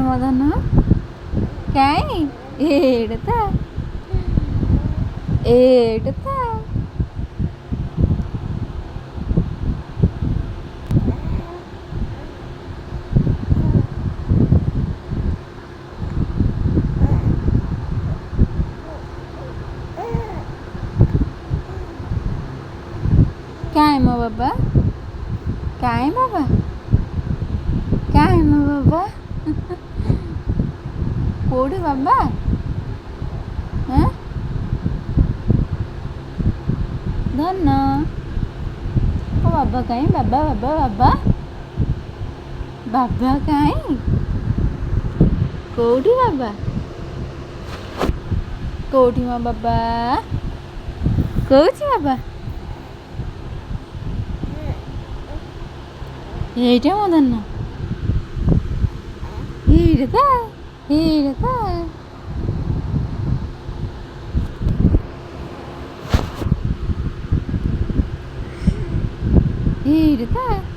ମଦନ କାଇଁ ଏଇଟା ତ ଏଇଟା ତ କାଇଁ ମୋ ବାବା କାଇଁ ବାବା କାଇଁ ମୋ ବାବା କୋଉଠି ବାବା ହଁ ଧନ ଓ ବାବା କାଇଁ ବାବା ବାବା ବାବା ବାବା କାଇଁ କୋଉଠି ବାବା କୋଉଠି ମୋ ବାବା କୋଉଠି ବାବା ଏଇଟା ମୋ ଧନ ଏଇଟା ତ ଏଇଟା ତ ଏଇଟା ତ